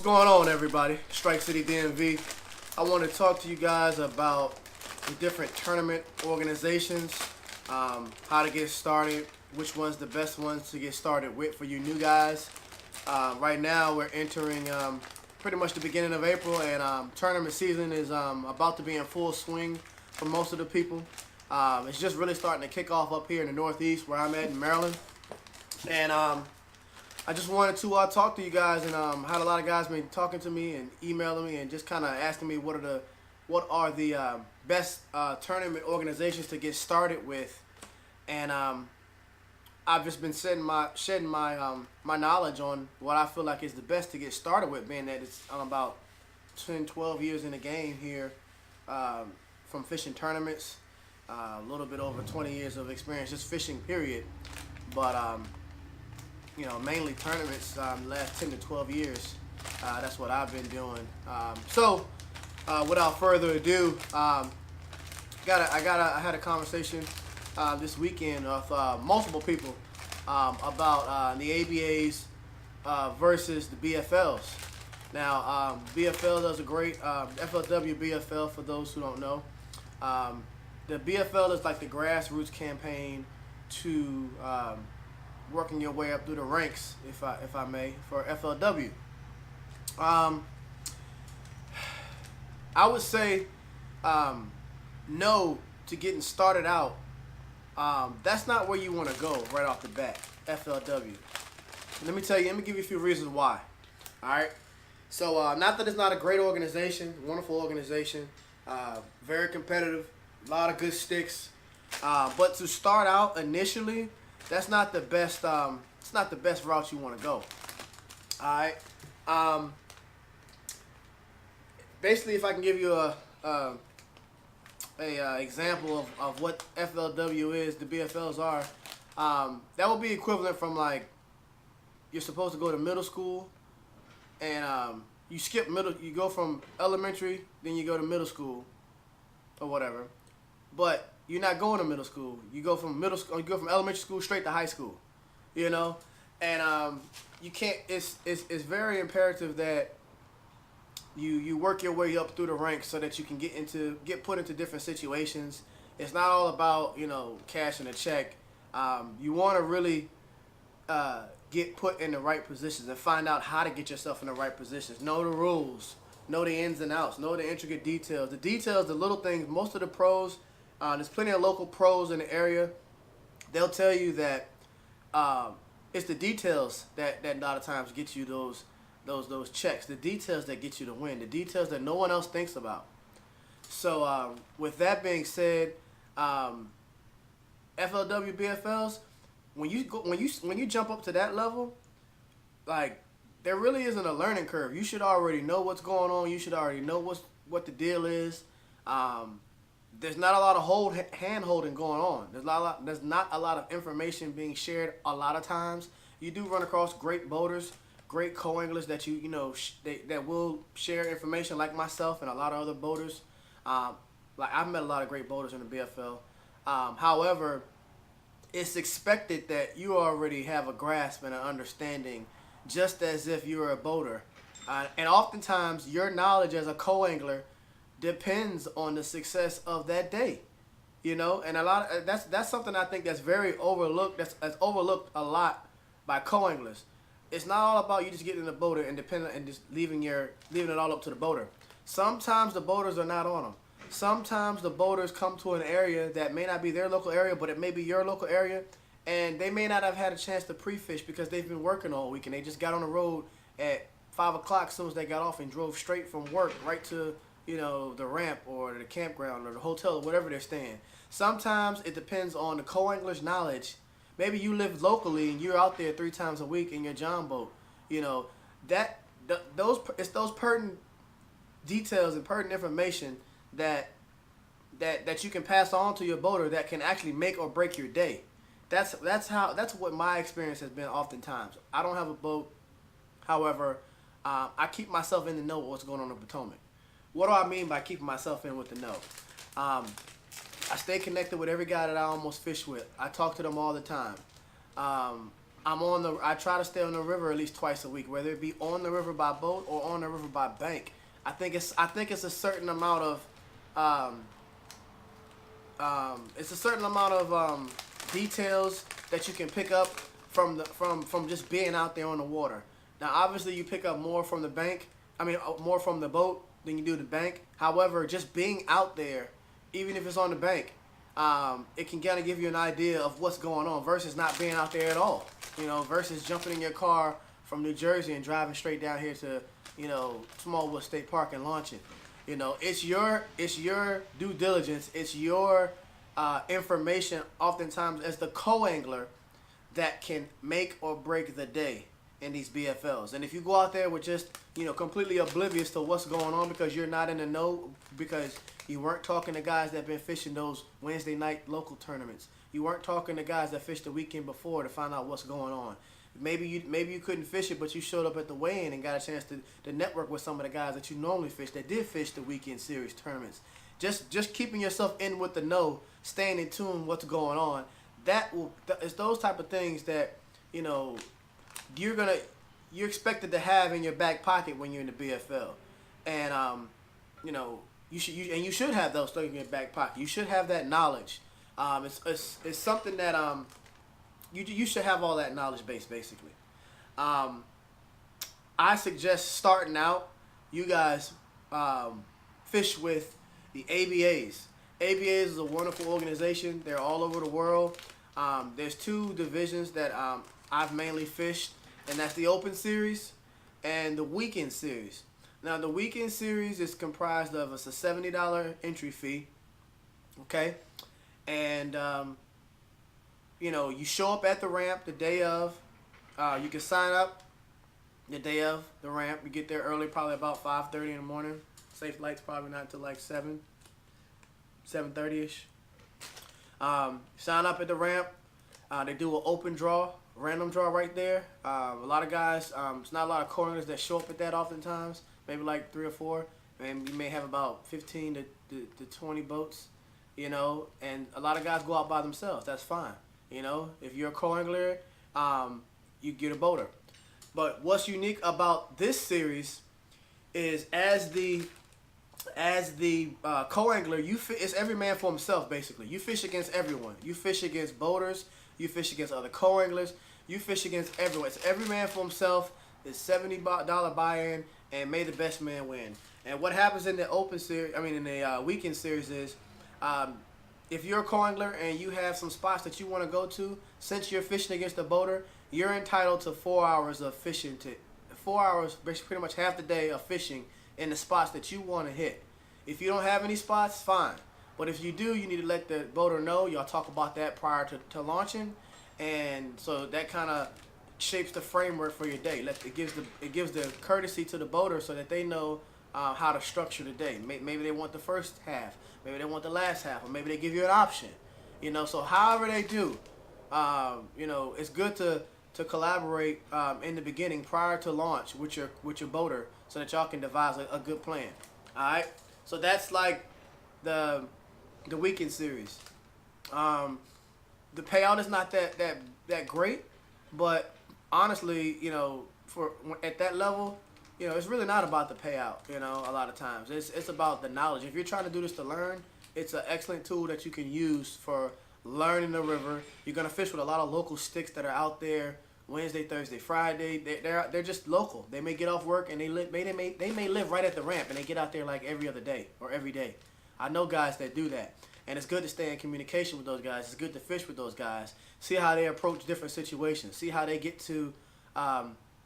going on, everybody? Strike City DMV. I want to talk to you guys about the different tournament organizations, how to get started, which one's the best ones to get started with for you new guys. Right now, we're entering pretty much the beginning of April, and tournament season is about to be in full swing for most of the people. It's just really starting to kick off up here in the Northeast, where I'm at in Maryland. And I just wanted to talk to you guys, and had a lot of guys been talking to me and emailing me and just kind of asking me what are the best tournament organizations to get started with. And I've just been shedding my knowledge on what I feel like is the best to get started with, being that I'm about 10, 12 years in the game here, from fishing tournaments, a little bit over 20 years of experience just fishing, period. But you know, mainly tournaments, the last 10 to 12 years. That's what I've been doing. So without further ado, I had a conversation this weekend with multiple people about the ABAs versus the BFLs. Now, BFL does a great FLW BFL for those who don't know. The BFL is like the grassroots campaign to working your way up through the ranks, if I may, for FLW. I would say no to getting started out. That's not where you want to go right off the bat, FLW. Let me give you a few reasons why. All right. So not that it's not a great organization, wonderful organization, very competitive, a lot of good sticks. But to start out initially, that's not the best. It's not the best route you want to go. All right. Basically, if I can give you a example of what FLW is, the BFLs are, that would be equivalent from, like, you're supposed to go to middle school, and you skip middle. You go from elementary, then you go to middle school, or whatever, but you're not going to middle school. You go from elementary school straight to high school, you know, and you can't. It's very imperative that you work your way up through the ranks so that you can get put into different situations. It's not all about, you know, cashing a check. You want to really get put in the right positions and find out how to get yourself in the right positions. Know the rules, know the ins and outs, know the intricate details. The details, the little things. Most of the pros. There's plenty of local pros in the area. They'll tell you that it's the details that a lot of times get you those checks. The details that get you to win. The details that no one else thinks about. So with that being said, FLW BFLs, when you jump up to that level, like, there really isn't a learning curve. You should already know what's going on. You should already know what the deal is. There's not a lot of hand-holding going on. There's not a lot of information being shared a lot of times. You do run across great boaters, great co-anglers that that will share information, like myself and a lot of other boaters. Like, I've met a lot of great boaters in the BFL. However, it's expected that you already have a grasp and an understanding, just as if you were a boater. And oftentimes, your knowledge as a co-angler depends on the success of that day, you know, and that's something I think that's very overlooked. That's overlooked a lot by co-anglers. It's not all about you just getting in the boater and just leaving it all up to the boater. Sometimes the boaters are not on them. Sometimes the boaters come to an area that may not be their local area, but it may be your local area, and they may not have had a chance to pre-fish because they've been working all week and they just got on the road at 5 o'clock as soon as they got off and drove straight from work right to, you know, the ramp or the campground or the hotel or whatever they're staying. Sometimes it depends on the co-angler's knowledge. Maybe you live locally and you're out there 3 times a week in your John boat. You know, it's those pertinent details and pertinent information that you can pass on to your boater that can actually make or break your day. That's what my experience has been oftentimes. I don't have a boat. However, I keep myself in the know of what's going on in Potomac. What do I mean by keeping myself in with the know? I stay connected with every guy that I almost fish with. I talk to them all the time. I try to stay on the river at least twice a week, whether it be on the river by boat or on the river by bank. I think it's a certain amount of um, it's a certain amount of details that you can pick up from from just being out there on the water. Now, obviously, you pick up more from the bank. I mean, more from the boat than you do the bank. However, just being out there, even if it's on the bank, it can kind of give you an idea of what's going on versus not being out there at all. You know, versus jumping in your car from New Jersey and driving straight down here to, you know, Smallwood State Park and launching. You know, it's your due diligence. It's your information, oftentimes as the co-angler, that can make or break the day in these BFLs. And if you go out there with just, you know, completely oblivious to what's going on because you're not in the know, because you weren't talking to guys that have been fishing those Wednesday night local tournaments. You weren't talking to guys that fished the weekend before to find out what's going on. Maybe you couldn't fish it, but you showed up at the weigh-in and got a chance to network with some of the guys that you normally fish that did fish the weekend series tournaments. Just keeping yourself in with the know, staying in tune what's going on. It's those type of things that, you know, you're expected to have in your back pocket when you're in the BFL, and you know, you should have those things in your back pocket. You should have that knowledge. It's something that you should have all that knowledge base basically. I suggest starting out, you guys fish with the ABAs. ABAs is a wonderful organization. They're all over the world. There's two divisions that I've mainly fished, and that's the Open Series and the Weekend Series. Now, the Weekend Series is comprised of a $70 entry fee, okay? And, you know, you show up at the ramp the day of. You can sign up the day of the ramp. You get there early, probably about 5:30 in the morning. Safe light's probably not until like 7:30ish. Sign up at the ramp. They do an open draw, random draw right there. A lot of guys, it's not a lot of coroners that show up at that oftentimes. Maybe like 3 or 4. And you may have about 15 to 20 boats, you know. And a lot of guys go out by themselves. That's fine. You know, if you're a co-angler, you get a boater. But what's unique about this series is as the co-angler, it's every man for himself, basically. You fish against everyone. You fish against boaters. You fish against other co-anglers. You fish against everyone. It's every man for himself. It's $70 buy-in, and may the best man win. And what happens in the Open Series, in the Weekend Series is, if you're a co-angler and you have some spots that you want to go to, since you're fishing against a boater, you're entitled to 4 hours of fishing. 4 hours, basically pretty much half the day of fishing in the spots that you want to hit. If you don't have any spots, fine. But if you do, you need to let the boater know. Y'all talk about that prior to launching. And so that kind of shapes the framework for your day. It gives the courtesy to the boater so that they know how to structure the day. Maybe they want the first half. Maybe they want the last half. Or maybe they give you an option. You know, so however they do, you know, it's good to collaborate in the beginning prior to launch with your boater so that y'all can devise a good plan. All right? So that's like the Weekend Series. The payout is not that great, but honestly, you know, at that level, you know, it's really not about the payout. You know, a lot of times it's about the knowledge. If you're trying to do this to learn, it's an excellent tool that you can use for learning the river. You're gonna fish with a lot of local sticks that are out there Wednesday, Thursday, Friday. They're just local. They may get off work and they may live right at the ramp and they get out there like every other day or every day. I know guys that do that. And it's good to stay in communication with those guys. It's good to fish with those guys. See how they approach different situations. See how they get to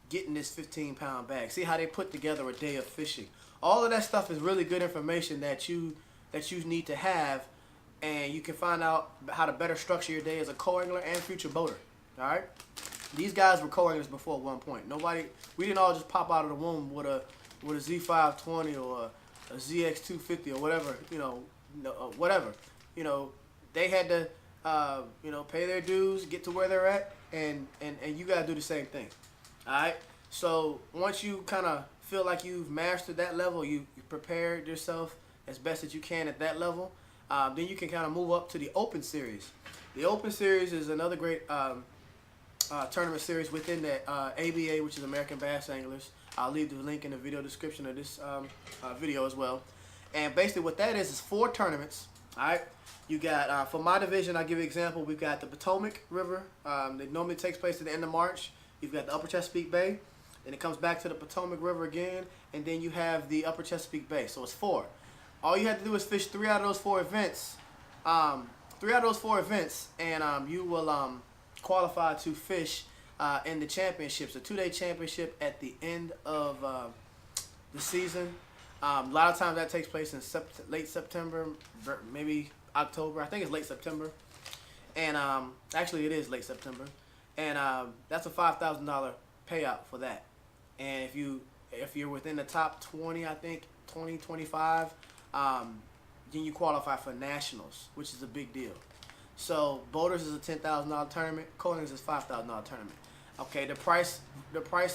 getting this 15-pound bag. See how they put together a day of fishing. All of that stuff is really good information that you need to have, and you can find out how to better structure your day as a co-angler and future boater. All right? These guys were co-anglers before at one point. We didn't all just pop out of the womb with a Z520 or a ZX250 or whatever, whatever. You know, they had to, pay their dues, get to where they're at, and you got to do the same thing. All right? So once you kind of feel like you've mastered that level, you prepared yourself as best as you can at that level, then you can kind of move up to the Open Series. The Open Series is another great tournament series within the ABA, which is American Bass Anglers. I'll leave the link in the video description of this video as well. And basically what that is 4 tournaments. All right. You got, for my division, I'll give you an example. We've got the Potomac River. That normally takes place at the end of March. You've got the Upper Chesapeake Bay. Then it comes back to the Potomac River again. And then you have the Upper Chesapeake Bay. So it's 4. All you have to do is fish 3 out of those 4 events. 3 out of those 4 events. And you will qualify to fish in the championships. A 2-day championship at the end of the season. A lot of times that takes place in late September, maybe October. I think it's late September. And actually it is late September. And that's a $5,000 payout for that. And if you're within the top 20, I think 20, 25, then you qualify for nationals, which is a big deal. So Boaters is a $10,000 tournament. Coatings is $5,000 tournament. Okay, the price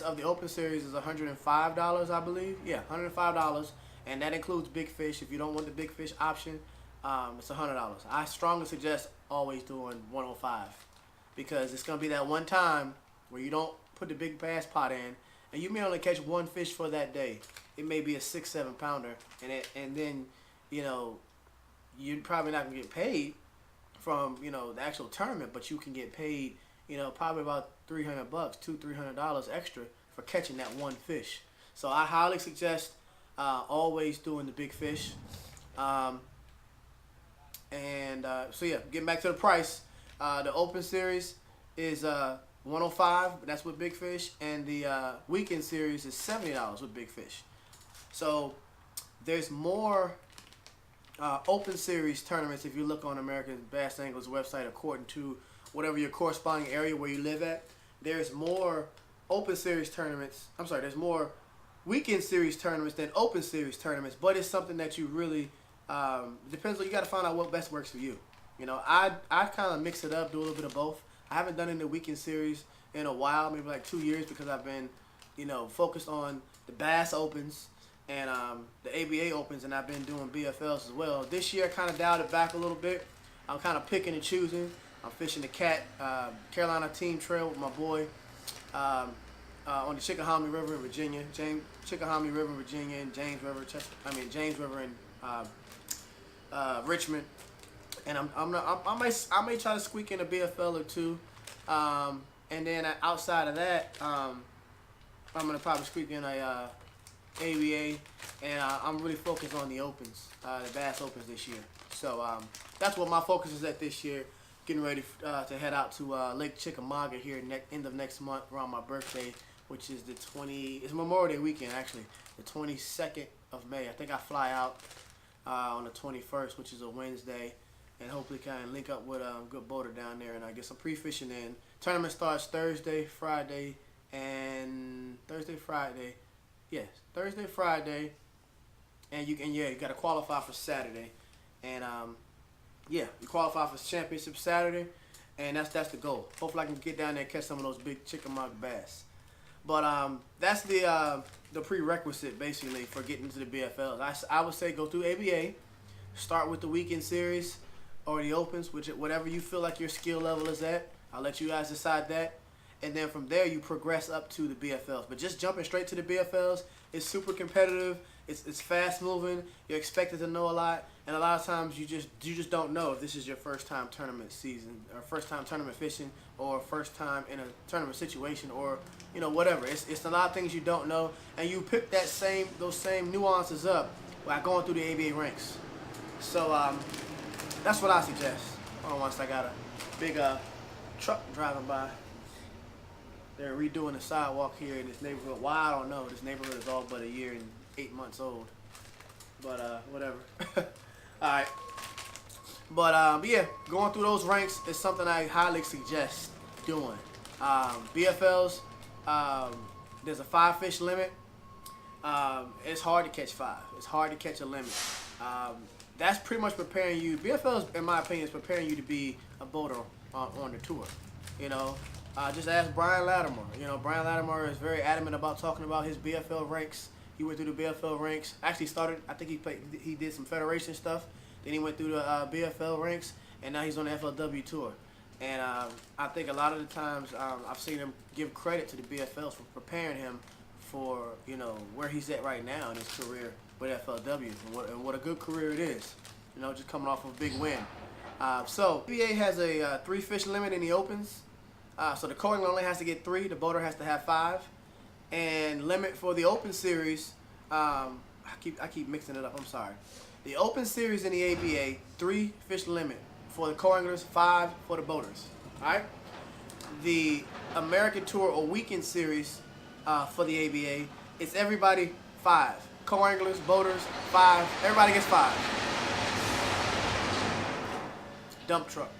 of the Open Series is $105, I believe. Yeah, $105, and that includes big fish. If you don't want the big fish option, it's $100. I strongly suggest always doing 105 because it's gonna be that one time where you don't put the big bass pot in, and you may only catch 1 fish for that day. It may be a 6-7 pounder, and then you're probably not gonna get paid from the actual tournament, but you can get paid probably about $300, $200-300 extra for catching that 1 fish. So I highly suggest always doing the big fish. So yeah, getting back to the price, the Open Series is $105, but that's with big fish, and the Weekend Series is $70 with big fish. So there's more Open Series tournaments if you look on American Bass Anglers website, according to whatever your corresponding area where you live at. There's more Open Series tournaments. I'm sorry, there's more Weekend Series tournaments than Open Series tournaments, but it's something that you really depends on. You got to find out what best works for you. I kind of mix it up, do a little bit of both. I haven't done it in the Weekend Series in a while, maybe like 2 years, because I've been focused on the Bass Opens and the ABA Opens, and I've been doing BFLs as well. This year I kind of dialed it back a little bit. I'm kind of picking and choosing. I'm fishing the Carolina Team Trail with my boy on the Chickahominy River in Virginia, Chickahominy River in Virginia, and James River in Richmond. And I may try to squeak in a BFL or 2, and then outside of that, I'm gonna probably squeak in a ABA, and I'm really focused on the Opens, the Bass Opens this year. So that's what my focus is at this year. Getting ready to head out to Lake Chickamauga here end of next month around my birthday, which is it's Memorial Day weekend actually, the 22nd of May. I think I fly out on the 21st, which is a Wednesday, and hopefully kind of link up with a good boater down there and I get some pre-fishing in. Tournament starts Thursday, Friday, and Thursday, Friday, and you got to qualify for Saturday, and yeah, you qualify for championship Saturday, and that's the goal. Hopefully I can get down there and catch some of those big Chickamauga bass. But that's the prerequisite basically for getting into the BFLs. I would say go through ABA, start with the Weekend Series or the Opens, whatever you feel like your skill level is at. I'll let you guys decide that. And then from there you progress up to the BFLs. But just jumping straight to the BFLs is super competitive. It's fast moving. You're expected to know a lot, and a lot of times you just don't know if this is your first time tournament season or first time tournament fishing or first time in a tournament situation or whatever. It's a lot of things you don't know, and you pick those same nuances up by going through the ABA ranks. So that's what I suggest. Once I got a big truck driving by. They're redoing the sidewalk here in this neighborhood. Why, I don't know. This neighborhood is all but a year and 8 months old. But whatever. Alright. But yeah, going through those ranks is something I highly suggest doing. BFLs, there's a 5 fish limit. It's hard to catch 5. It's hard to catch a limit. That's pretty much preparing you. BFLs, in my opinion, is preparing you to be a boater on the tour. Just ask Brian Lattimore. Brian Lattimore is very adamant about talking about his BFL ranks. He went through the BFL ranks. Actually started, I think he did some federation stuff. Then he went through the BFL ranks, and now he's on the FLW tour. And I think a lot of the times I've seen him give credit to the BFLs for preparing him for, you know, where he's at right now in his career with FLW, and what a good career it is. You know, just coming off of a big win. So ABA has a 3 fish limit in the opens. So the co-angler only has to get 3. The boater has to have 5. And limit for the open series. I keep mixing it up. I'm sorry. The open series in the ABA, 3 fish limit for the co-anglers, 5 for the boaters. All right. The American Tour or Weekend Series for the ABA, it's everybody 5. Co-anglers, boaters, 5. Everybody gets 5. Dump truck.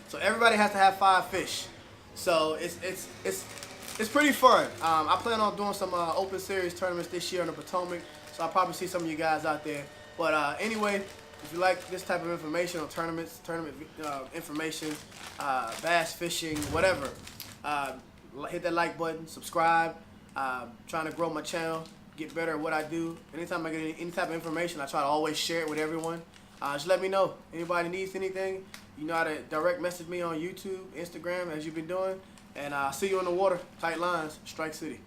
So everybody has to have 5 fish. So it's pretty fun. I plan on doing some open series tournaments this year on the Potomac. So I'll probably see some of you guys out there. But anyway, if you like this type of information on tournament information, bass fishing, whatever, hit that like button, subscribe. Trying to grow my channel, get better at what I do. Anytime I get any type of information, I try to always share it with everyone. Just let me know. Anybody needs anything, you know how to direct message me on YouTube, Instagram, as you've been doing. And I'll see you on the water. Tight lines, Strike City.